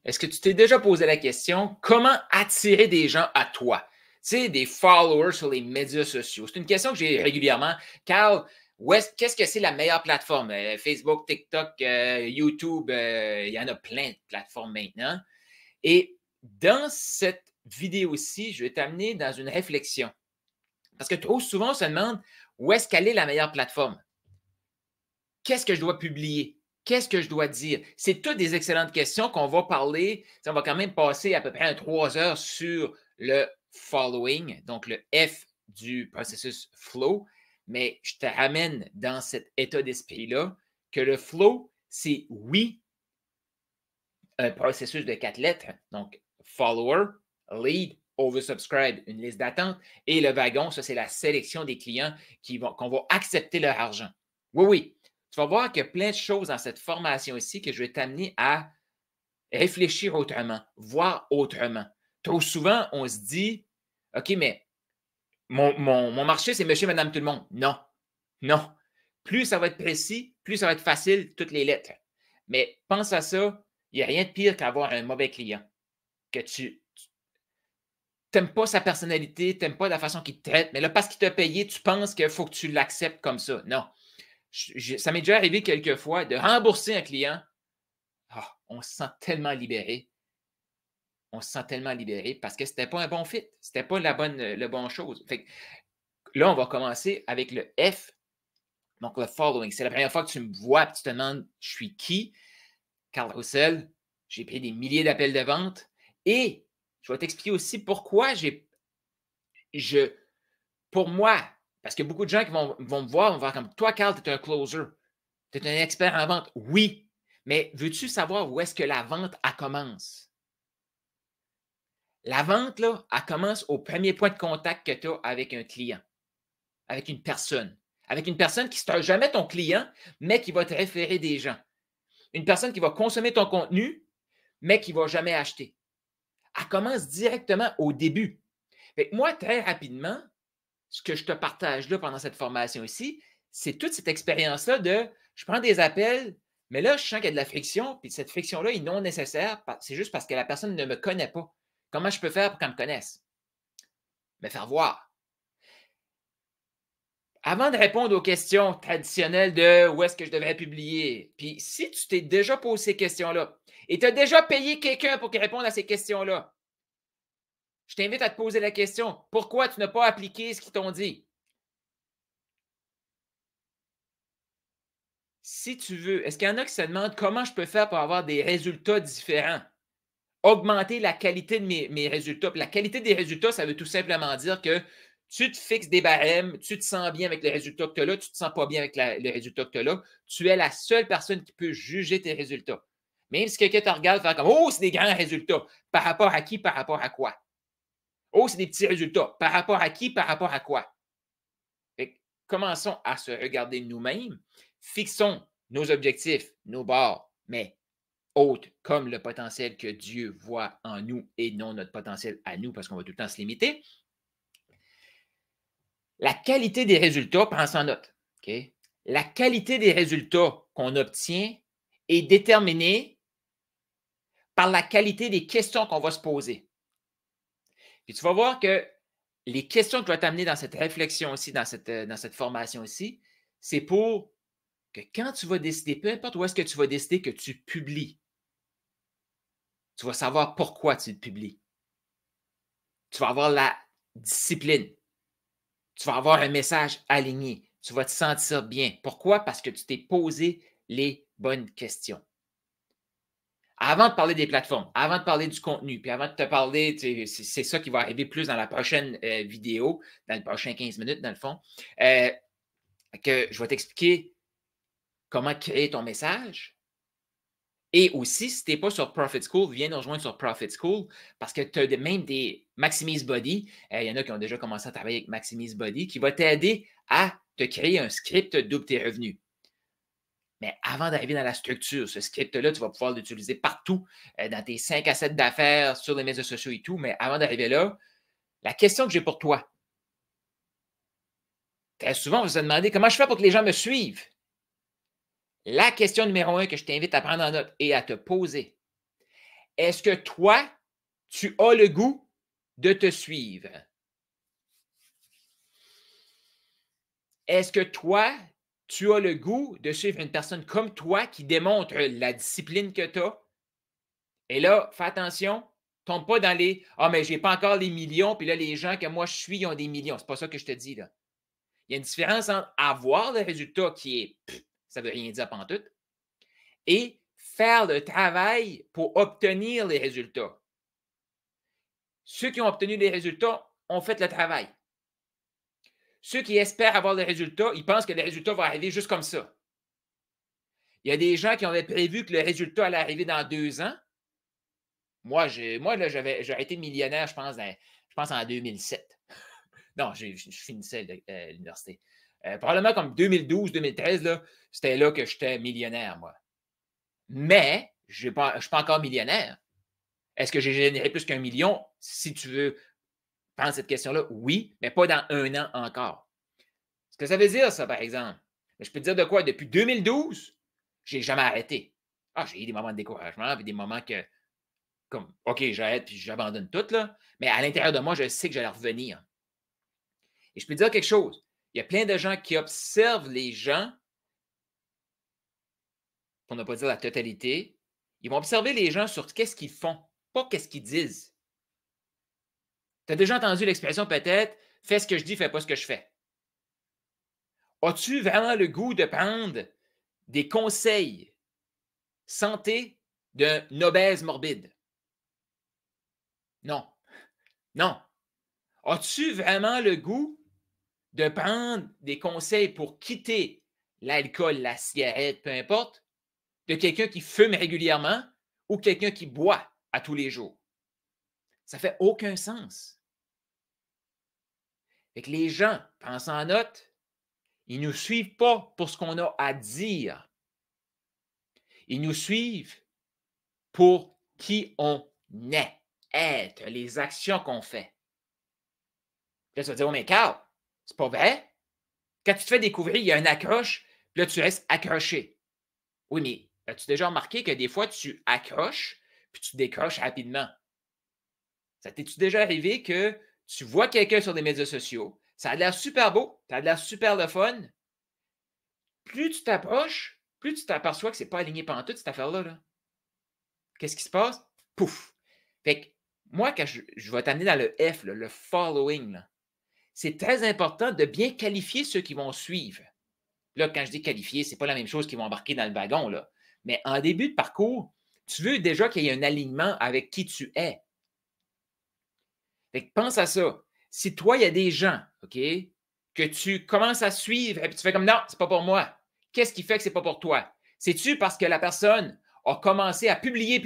Est-ce que tu t'es déjà posé la question, comment attirer des gens à toi? Tu sais, des followers sur les médias sociaux. C'est une question que j'ai régulièrement. Carl, qu'est-ce que c'est la meilleure plateforme? Facebook, TikTok, YouTube, il y en a plein de plateformes maintenant. Et dans cette vidéo-ci, je vais t'amener dans une réflexion. Parce que trop souvent, on se demande où est-ce qu'elle est la meilleure plateforme? Qu'est-ce que je dois publier? Qu'est-ce que je dois dire? C'est toutes des excellentes questions qu'on va parler. On va quand même passer à peu près 3 heures sur le following, donc le F du processus flow. Mais je te ramène dans cet état d'esprit-là que le flow, c'est oui, un processus de 4 lettres, donc follower, lead, oversubscribe, une liste d'attente, et le wagon, ça, c'est la sélection des clients qu'on va accepter leur argent. Oui, oui. Tu vas voir qu'il y a plein de choses dans cette formation ici que je vais t'amener à réfléchir autrement, voir autrement. Trop souvent, on se dit, OK, mais mon marché, c'est monsieur, madame, tout le monde. Non, non. Plus ça va être précis, plus ça va être facile, toutes les lettres. Mais pense à ça, il n'y a rien de pire qu'avoir un mauvais client. Que tu n'aimes pas sa personnalité, tu n'aimes pas la façon qu'il te traite, mais là, parce qu'il t'a payé, tu penses qu'il faut que tu l'acceptes comme ça. Non. Ça m'est déjà arrivé quelques fois de rembourser un client. Ah, on se sent tellement libéré. On se sent tellement libéré parce que ce n'était pas un bon fit. Ce n'était pas la bonne chose. Fait que là, on va commencer avec le F, donc le following. C'est la première fois que tu me vois et tu te demandes je suis qui? Carl Roussel, j'ai pris des milliers d'appels de vente et je vais t'expliquer aussi pourquoi pour moi, parce que beaucoup de gens qui vont me voir, vont voir comme toi, Carl, tu es un closer. Tu es un expert en vente. Oui, mais veux-tu savoir où est-ce que la vente, elle commence? La vente, là, elle commence au premier point de contact que tu as avec un client, avec une personne. Avec une personne qui ne sera jamais ton client, mais qui va te référer des gens. Une personne qui va consommer ton contenu, mais qui ne va jamais acheter. Elle commence directement au début. Fait que moi, très rapidement, ce que je te partage là pendant cette formation ici, c'est toute cette expérience-là de je prends des appels, mais là, je sens qu'il y a de la friction, puis cette friction-là est non nécessaire. C'est juste parce que la personne ne me connaît pas. Comment je peux faire pour qu'elle me connaisse? Me faire voir. Avant de répondre aux questions traditionnelles de où est-ce que je devrais publier, puis si tu t'es déjà posé ces questions-là et tu as déjà payé quelqu'un pour qu'il réponde à ces questions-là, je t'invite à te poser la question, pourquoi tu n'as pas appliqué ce qu'ils t'ont dit? Si tu veux, est-ce qu'il y en a qui se demandent comment je peux faire pour avoir des résultats différents? Augmenter la qualité de mes résultats. Puis la qualité des résultats, ça veut tout simplement dire que tu te fixes des barèmes, tu te sens bien avec les résultats que tu as là, tu ne te sens pas bien avec les résultats que tu as là. Tu es la seule personne qui peut juger tes résultats. Même si quelqu'un te regarde faire comme oh, c'est des grands résultats. Par rapport à qui, par rapport à quoi? Oh, c'est des petits résultats. Par rapport à qui, par rapport à quoi? Fait que, commençons à se regarder nous-mêmes. Fixons nos objectifs, nos barres, mais autres comme le potentiel que Dieu voit en nous et non notre potentiel à nous parce qu'on va tout le temps se limiter. La qualité des résultats, prends ça en note. Okay? La qualité des résultats qu'on obtient est déterminée par la qualité des questions qu'on va se poser. Puis tu vas voir que les questions que je vais t'amener dans cette réflexion aussi, dans cette formation ici, c'est pour que quand tu vas décider, peu importe où est-ce que tu vas décider que tu publies, tu vas savoir pourquoi tu le publies. Tu vas avoir la discipline. Tu vas avoir un message aligné. Tu vas te sentir bien. Pourquoi? Parce que tu t'es posé les bonnes questions. Avant de parler des plateformes, avant de parler du contenu, puis avant de te parler, c'est ça qui va arriver plus dans la prochaine vidéo, dans les prochains 15 minutes, dans le fond, que je vais t'expliquer comment créer ton message. Et aussi, si tu n'es pas sur Profit School, viens nous rejoindre sur Profit School parce que tu as même des Maximise Body. Il y en a qui ont déjà commencé à travailler avec Maximise Body qui va t'aider à te créer un script double tes revenus. Mais avant d'arriver dans la structure, ce script-là, tu vas pouvoir l'utiliser partout, dans tes 5 à 7 d'affaires, sur les médias sociaux et tout. Mais avant d'arriver là, la question que j'ai pour toi, très souvent, on va se demander comment je fais pour que les gens me suivent. La question numéro 1 que je t'invite à prendre en note et à te poser, est-ce que toi, tu as le goût de te suivre? Est-ce que toi, tu as le goût de suivre une personne comme toi qui démontre la discipline que tu as? Et là, fais attention, tombe pas dans les Ah, mais j'ai pas encore les millions, puis là, les gens que moi je suis, ils ont des millions. C'est pas ça que je te dis, là. Il y a une différence entre avoir le résultat qui est ça veut rien dire pantoute, et faire le travail pour obtenir les résultats. Ceux qui ont obtenu les résultats ont fait le travail. Ceux qui espèrent avoir le résultat, ils pensent que le résultat va arriver juste comme ça. Il y a des gens qui avaient prévu que le résultat allait arriver dans 2 ans. Moi, là, j'aurais été millionnaire, je pense en 2007. Non, je finissais l'université. Probablement comme 2012, 2013, là, c'était là que j'étais millionnaire, moi. Mais je ne suis pas encore millionnaire. Est-ce que j'ai généré plus qu'1 million? Si tu veux prendre cette question-là, oui, mais pas dans 1 an encore. Ce que ça veut dire, ça, par exemple, je peux te dire de quoi? Depuis 2012, je n'ai jamais arrêté. Ah, j'ai eu des moments de découragement, puis des moments que, comme, OK, j'arrête, puis j'abandonne tout, là. Mais à l'intérieur de moi, je sais que j'allais revenir. Et je peux te dire quelque chose. Il y a plein de gens qui observent les gens, pour ne pas dire la totalité. Ils vont observer les gens sur qu'est-ce qu'ils font, pas qu'est-ce qu'ils disent. Tu as déjà entendu l'expression peut-être « fais ce que je dis, fais pas ce que je fais ». As-tu vraiment le goût de prendre des conseils santé d'un obèse morbide? Non. Non. As-tu vraiment le goût de prendre des conseils pour quitter l'alcool, la cigarette, peu importe, de quelqu'un qui fume régulièrement ou quelqu'un qui boit à tous les jours? Ça ne fait aucun sens. Fait que les gens, pensent en note, ils ne nous suivent pas pour ce qu'on a à dire. Ils nous suivent pour qui on est, être, les actions qu'on fait. Là, tu vas dire, oh, mais Carl, c'est pas vrai? Quand tu te fais découvrir, il y a une accroche, puis là, tu restes accroché. Oui, mais as-tu déjà remarqué que des fois, tu accroches, puis tu décroches rapidement? Ça t'est-tu déjà arrivé que tu vois quelqu'un sur les médias sociaux, ça a l'air super beau, ça a l'air super le fun. Plus tu t'approches, plus tu t'aperçois que c'est pas aligné pantoute, cette affaire-là. Là. Qu'est-ce qui se passe? Pouf! Fait que moi, quand je vais t'amener dans le F, là, le following, là, c'est très important de bien qualifier ceux qui vont suivre. Là, quand je dis qualifier, ce n'est pas la même chose qu'ils vont embarquer dans le wagon. Là. Mais en début de parcours, tu veux déjà qu'il y ait un alignement avec qui tu es. Fait que pense à ça. Si toi, il y a des gens, OK, que tu commences à suivre et puis tu fais comme non, c'est pas pour moi. Qu'est-ce qui fait que c'est pas pour toi? C'est-tu parce que la personne a commencé à publier,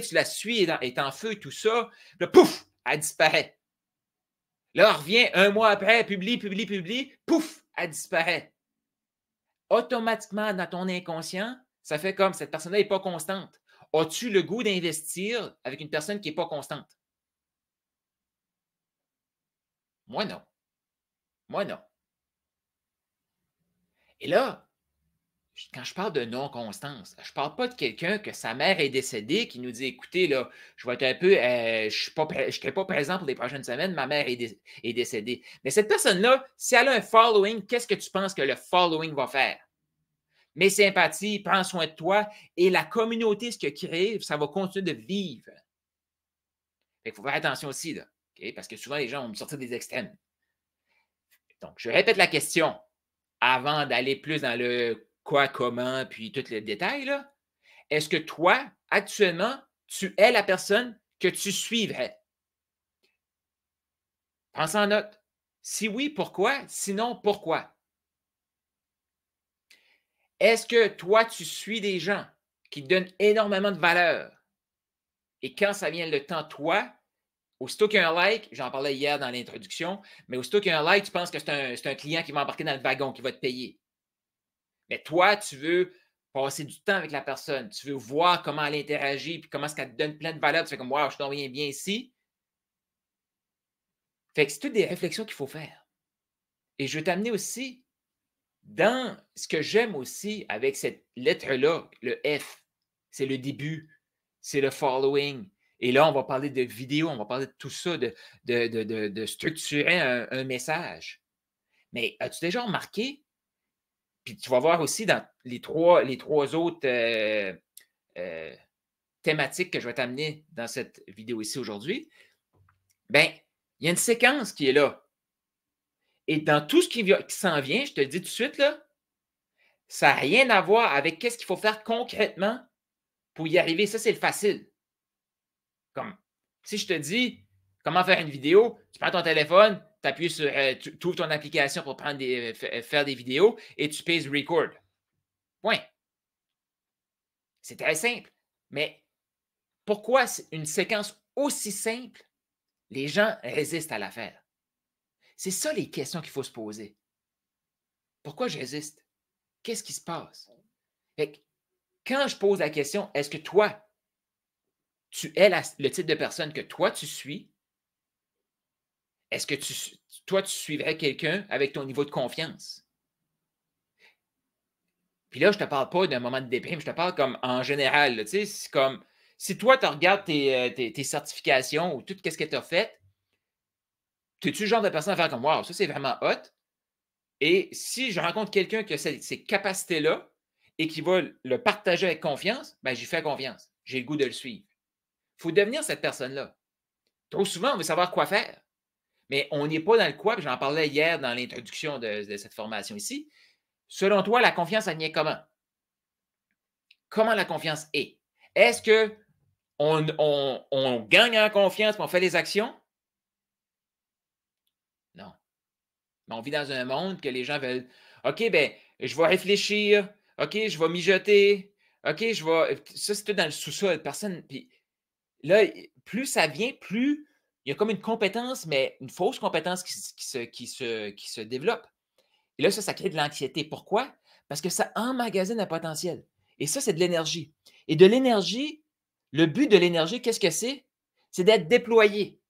tu la suis, est en feu, tout ça, là, pouf, elle disparaît. Là, elle revient 1 mois après, publie, pouf, elle disparaît. Automatiquement, dans ton inconscient, ça fait comme cette personne-là n'est pas constante. As-tu le goût d'investir avec une personne qui n'est pas constante? Moi, non. Moi, non. Et là, quand je parle de non-constance, je ne parle pas de quelqu'un que sa mère est décédée, qui nous dit, écoutez, là, je vais être un peu, je ne serai pas présent pour les prochaines semaines, ma mère est décédée. Mais cette personne-là, si elle a un following, qu'est-ce que tu penses que le following va faire? Mes sympathies, prends soin de toi, et la communauté, ce que crée, ça va continuer de vivre. Il faut faire attention aussi, là, okay? Parce que souvent, les gens vont me sortir des extrêmes. Donc, je répète la question avant d'aller plus dans le quoi, comment, puis tous les détails. Là. Est-ce que toi, actuellement, tu es la personne que tu suivrais? Pense en note. Si oui, pourquoi? Sinon, pourquoi? Est-ce que toi, tu suis des gens qui te donnent énormément de valeur et quand ça vient le temps, toi, aussitôt qu'il y a un like, j'en parlais hier dans l'introduction, mais aussitôt qu'il y a un like, tu penses que c'est un client qui va embarquer dans le wagon, qui va te payer. Mais toi, tu veux passer du temps avec la personne, tu veux voir comment elle interagit, puis comment est-ce qu'elle te donne plein de valeur, tu fais comme « Wow, je t'en viens bien ici ». Fait que c'est toutes des réflexions qu'il faut faire. Et je vais t'amener aussi dans ce que j'aime aussi avec cette lettre-là, le F, c'est le début. c'est le following. Et là, on va parler de vidéo, on va parler de tout ça, de structurer un message. Mais as-tu déjà remarqué, puis tu vas voir aussi dans les trois autres thématiques que je vais t'amener dans cette vidéo ici aujourd'hui, bien, il y a une séquence qui est là. Et dans tout ce qui s'en vient, je te le dis tout de suite, là, ça n'a rien à voir avec qu'est-ce qu'il faut faire concrètement pour y arriver. Ça, c'est le facile. Comme si je te dis comment faire une vidéo, tu prends ton téléphone, tu appuies sur, tu ouvres ton application pour faire des vidéos et tu pèses record. Point. C'est très simple. Mais pourquoi une séquence aussi simple, les gens résistent à la faire? C'est ça les questions qu'il faut se poser. Pourquoi je résiste? Qu'est-ce qui se passe? Fait que, quand je pose la question, est-ce que toi, tu es le type de personne que toi, tu suis? Est-ce que toi, tu suivrais quelqu'un avec ton niveau de confiance? Puis là, je ne te parle pas d'un moment de déprime, je te parle comme en général. Tu sais, c'est comme si toi, tu regardes tes certifications ou tout ce que tu as fait, es-tu le genre de personne à faire comme wow, ça c'est vraiment hot? Et si je rencontre quelqu'un qui a ces capacités-là et qui va le partager avec confiance, ben, j'y fais confiance. J'ai le goût de le suivre. Il faut devenir cette personne-là. Trop souvent, on veut savoir quoi faire, mais on n'est pas dans le quoi, puis j'en parlais hier dans l'introduction de cette formation ici. Selon toi, la confiance, elle vient comment? Comment la confiance est? Est-ce qu'on gagne en confiance et on fait les actions? Non. Mais on vit dans un monde que les gens veulent. OK, ben, je vais réfléchir. OK, je vais mijoter. OK, je vais. Ça, c'est tout dans le sous-sol. Personne. Puis là, plus ça vient, plus il y a comme une compétence, mais une fausse compétence qui se développe. Et là, ça crée de l'anxiété. Pourquoi? Parce que ça emmagasine un potentiel. Et ça, c'est de l'énergie. Et de l'énergie, le but de l'énergie, qu'est-ce que c'est? C'est d'être déployé.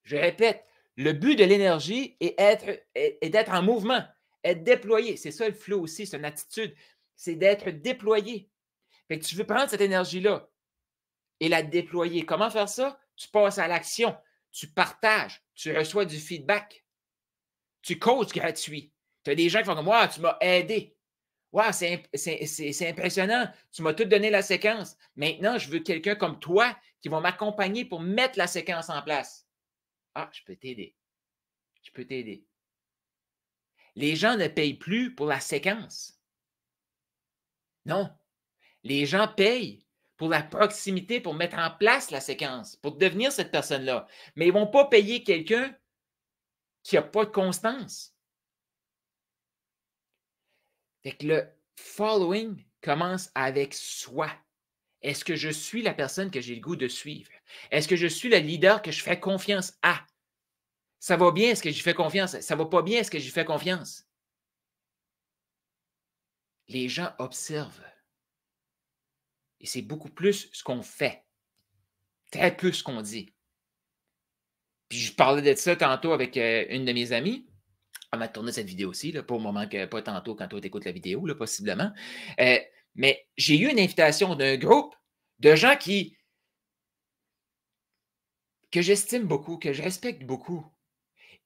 Je répète, le but de l'énergie est d'être en mouvement, être déployé. C'est ça le flow aussi, c'est une attitude. C'est d'être déployé. Fait que tu veux prendre cette énergie-là et la déployer. Comment faire ça? Tu passes à l'action, tu partages, tu reçois du feedback, tu coaches gratuit. Tu as des gens qui font comme wow, tu m'as aidé. Wow, c'est impressionnant. Tu m'as tout donné la séquence. Maintenant, je veux quelqu'un comme toi qui va m'accompagner pour mettre la séquence en place. Ah, je peux t'aider. Je peux t'aider. Les gens ne payent plus pour la séquence. Non. Les gens payent pour la proximité, pour mettre en place la séquence, pour devenir cette personne-là. Mais ils ne vont pas payer quelqu'un qui n'a pas de constance. Fait que le following commence avec soi. Est-ce que je suis la personne que j'ai le goût de suivre? Est-ce que je suis le leader que je fais confiance à? Ça va bien, est-ce que j'y fais confiance? Ça ne va pas bien, est-ce que j'y fais confiance? Les gens observent. Et c'est beaucoup plus ce qu'on fait, très peu ce qu'on dit. Puis je parlais de ça tantôt avec une de mes amies. Elle m'a tourné cette vidéo aussi, là, pas au moment que, pas tantôt quand toi t'écoutes la vidéo, là, possiblement. Mais j'ai eu une invitation d'un groupe de gens que j'estime beaucoup, que je respecte beaucoup.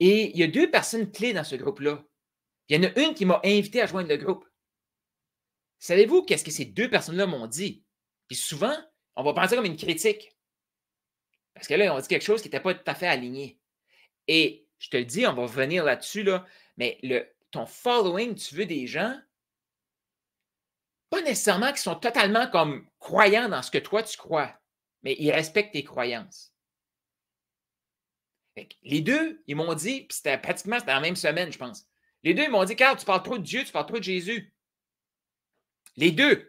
Et il y a deux personnes clés dans ce groupe-là. Il y en a une qui m'a invité à joindre le groupe. Savez-vous qu'est-ce que ces deux personnes-là m'ont dit? Puis souvent, on va penser comme une critique. Parce que là, ils ont dit quelque chose qui n'était pas tout à fait aligné. Et je te le dis, on va revenir là-dessus, là, mais ton following, tu veux des gens, pas nécessairement qui sont totalement comme croyants dans ce que toi tu crois, mais ils respectent tes croyances. Les deux, ils m'ont dit, puis c'était la même semaine, je pense. Les deux, ils m'ont dit, Carl, tu parles trop de Dieu, tu parles trop de Jésus. Les deux.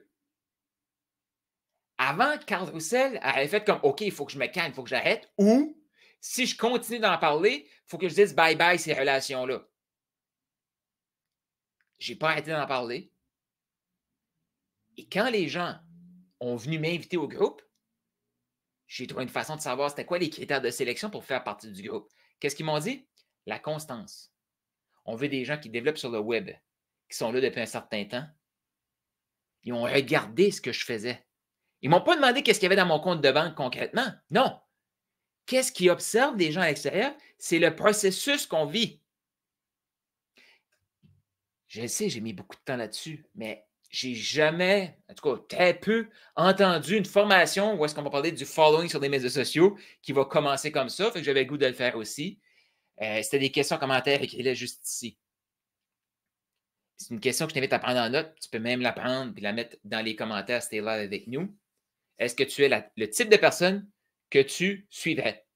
Avant, Carl Roussel avait fait comme, OK, il faut que je me calme, il faut que j'arrête, ou si je continue d'en parler, il faut que je dise bye-bye ces relations-là. Je n'ai pas arrêté d'en parler. Et quand les gens ont venu m'inviter au groupe, j'ai trouvé une façon de savoir c'était quoi les critères de sélection pour faire partie du groupe. Qu'est-ce qu'ils m'ont dit? La constance. On veut des gens qui développent sur le web, qui sont là depuis un certain temps. Ils ont regardé ce que je faisais. Ils ne m'ont pas demandé qu'est-ce qu'il y avait dans mon compte de banque concrètement. Non. Qu'est-ce qu'ils observent des gens à l'extérieur? C'est le processus qu'on vit. Je sais, j'ai mis beaucoup de temps là-dessus, mais j'ai jamais, en tout cas très peu, entendu une formation où est-ce qu'on va parler du following sur les médias sociaux qui va commencer comme ça. Fait que j'avais le goût de le faire aussi. C'était des questions, commentaires, écrivez-les juste ici. C'est une question que je t'invite à prendre en note. Tu peux même la prendre et la mettre dans les commentaires si tu es là avec nous. Est-ce que tu es le type de personne que tu suivrais?